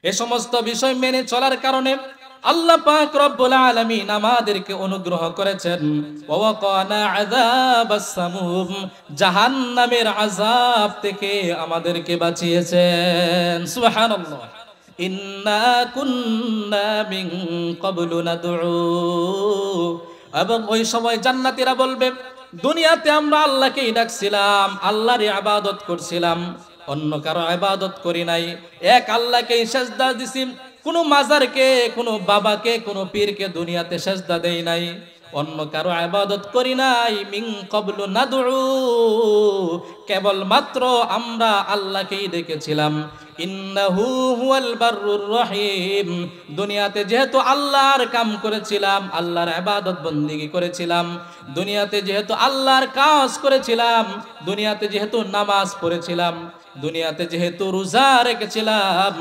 এ সমস্ত বিষয় মেনে চলার কারণে আল্লাহ পাক রব্বুল আলামিন আমাদেরকে অনুগ্রহ করেছেন, ওয়াকানা আযাবাস সামুম, জাহান্নামের আযাব থেকে আমাদেরকে বাঁচিয়েছেন। সুবহানাল্লাহ। ইন্না কুন্না মিন ক্বাবলু নাদউ, এবং ওই সময় জান্নাতীরা বলবে, দুনিয়াতে আমরা আল্লাহকেই ডাকছিলাম, আল্লাহর ইবাদত করছিলাম, অন্য কারো ইবাদত করি নাই, এক আল্লাহকেই সিজদা দিছি, কোনো মাজারকে, কোনো বাবাকে, কোনো পীরকে দুনিয়াতে সিজদা দেই নাই, অন্য কারো ইবাদত করি নাই। মিন ক্বাবলু নাদউ, কেবল মাত্র আমরা আল্লাহকেই ডেকেছিলাম। ইন্নাহু হুয়াল বাররুর রহিম, দুনিয়াতে যেহেতু আল্লাহর কাম করেছিলাম, আল্লাহর ইবাদত বন্দেগী করেছিলাম, দুনিয়াতে যেহেতু আল্লাহর কাজ করেছিলাম, দুনিয়াতে যেহেতু নামাজ পড়েছিলাম, দুনিয়াতে যেহেতু রোজা রেখেছিলাম,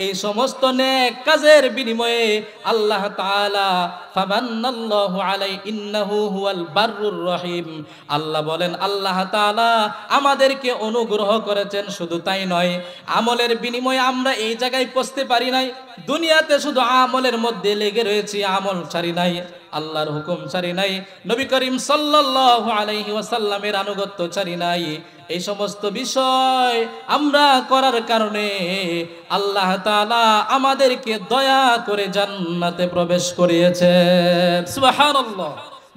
এই সমস্ত নেক কাজের বিনিময়ে আল্লাহ তাআলা ফামান্নাল্লাহু আলাই ইন্নাহু হুয়াল বাররুর রহিম, আল্লাহ বলেন আল্লাহ তাআলা আমাদেরকে অনুগ্রহ করেছেন। শুধু তাই নয়, আমলের বিনিময়ে আমরা এই জায়গায় পৌঁছতে পারি নাই, দুনিয়াতে শুধু আমলের মধ্যে লেগে রয়েছি, আমল ছাড়ি নাই, আল্লাহর হুকুম ছাড়ি নাই, নবী করিম সাল্লাল্লাহু আলাইহি ওয়াসাল্লামের আনুগত্য ছাড়ি নাই। এই সমস্ত বিষয় আমরা করার কারণে আল্লাহ তাআলা আমাদেরকে দয়া করে জান্নাতে প্রবেশ করিয়েছেন। সুবহানাল্লাহ।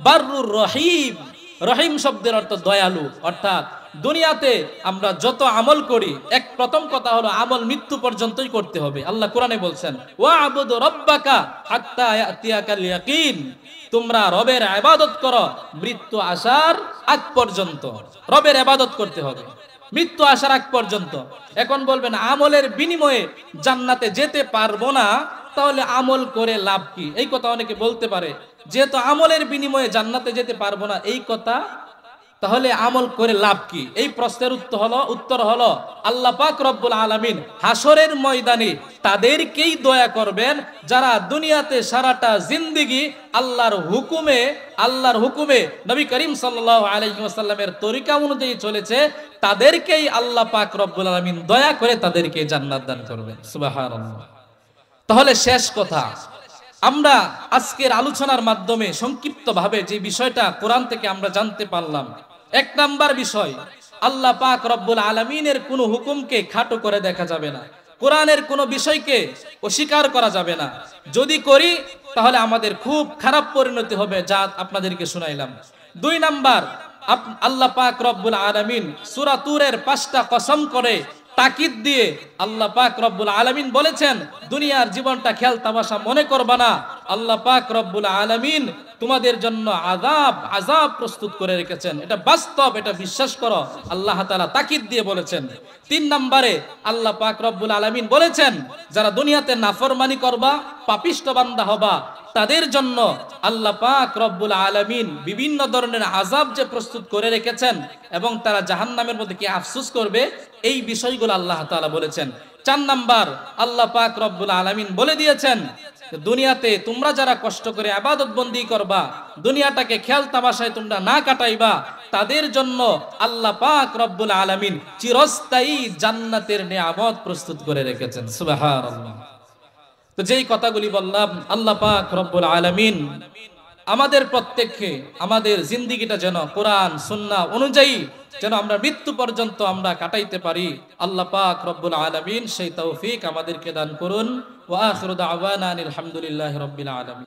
বাররুর রহিম, রহিম শব্দের অর্থ দয়ালু, অর্থাৎ দুনিয়াতে আমরা যত আমল করি, এক প্রথম কথা হলো আমল মৃত্যু পর্যন্তই করতে হবে। আল্লাহ কোরআনে বলছেন, ওয়া'বুদ রাব্বাকা হাত্তা ইয়াতিয়াকাল ইয়াকিন, তোমরা রবের ইবাদত করো মৃত্যু আসার আগ পর্যন্ত। রবের ইবাদত করতে হবে মৃত্যু আসার আগ পর্যন্ত। এখন বলবেন আমলের বিনিময়ে জান্নাতে যেতে পারবো না, তাহলে আমল করে লাভ কি? এই কথা অনেকে বলতে পারে, যেহেতু আমলের বিনিময়ে জান্নাতে যেতে পারবো না, এই কথা, তাহলে আমল করে লাভ কি? এই প্রশ্নের উত্তর হলো আল্লাহ পাক রব্বুল আলামিন হাসরের ময়দানে তাদেরকেই দয়া করবেন যারা দুনিয়াতে সারাটা জিন্দেগি আল্লাহর হুকুমে নবী করিম সাল্লাল্লাহু আলাইহি ওয়াসাল্লামের তরিকা অনুযায়ী চলেছে, তাদেরকেই আল্লাহ পাক রব্বুল আলামিন দয়া করে তাদেরকে জান্নাত দান করবেন। সুবহানাল্লাহ। তাহলে শেষ কথা, আমরা আজকের আলোচনার মাধ্যমে সংক্ষিপ্তভাবে যে বিষয়টা কোরআন থেকে আমরা জানতে পারলাম, এক নাম্বার বিষয়, আল্লাহ পাক রব্বুল আলামিনের কোনো হুকুমকে খাটো করে দেখা যাবে না, কোরআনের কোনো বিষয়কে অস্বীকার করা যাবে না। যদি করি তাহলে আমাদের খুব খারাপ পরিণতি হবে, যা আপনাদেরকে শুনাইলাম। দুই নাম্বার, আল্লাহ পাক রব্বুল আলামিন সূরা তুরের 5টা কসম করে তাকিদ দিয়ে আল্লাহ পাক রব্বুল আলামিন বলেছেন, দুনিয়ার জীবনটা খেল তামাশা মনে করবা না, আল্লাহ পাক রব্বুল আলামিন তোমাদের জন্য আযাব প্রস্তুত করে রেখেছেন, এটা বাস্তব, এটা বিশ্বাস করো, আল্লাহ তাআলা তাকিদ দিয়ে বলেছেন। তিন নম্বরে আল্লাহ পাক রব্বুল আলামিন বলেছেন, যারা দুনিয়াতে নাফরমানি করবা, পাপিষ্ঠ বান্দা হবা, তাদের জন্য আল্লাহ পাক রব্বুল আলামিন বিভিন্ন ধরনের আযাব যে প্রস্তুত করে রেখেছেন এবং তারা জাহান্নামের মধ্যে কি আফসোস করবে, এই বিষয়গুলো আল্লাহ তাআলা বলেছেন। 4 নাম্বার, আল্লাহ পাক রব্বুল আলামিন বলে দিয়েছেন, দুনিয়াতে তোমরা যারা কষ্ট করে ইবাদত বন্দি করবা, দুনিয়াটাকে খেয়াল তামাশায় তোমরা না কাটাইবা, তাদের জন্য আল্লাহ পাক রব্বুল আলামিন চিরস্থায়ী জান্নাতের নিয়ামত প্রস্তুত করে রেখেছেন। সুবহানাল্লাহ। তো যেই কথাগুলি বললাম, আল্লাহ পাক রব্বুল আলামিন আমাদের প্রত্যেককে, আমাদের জিন্দেগিটা যেন কোরআন সুন্নাহ অনুযায়ী যেন আমরা মৃত্যু পর্যন্ত আমরা কাটাইতে পারি, আল্লাহ পাক রব্বুল আলামিন সেই তৌফিক আমাদেরকে দান করুন। ওয়া আখিরু দাওয়ানা আলহামদুলিল্লাহি রাব্বিল আলামিন।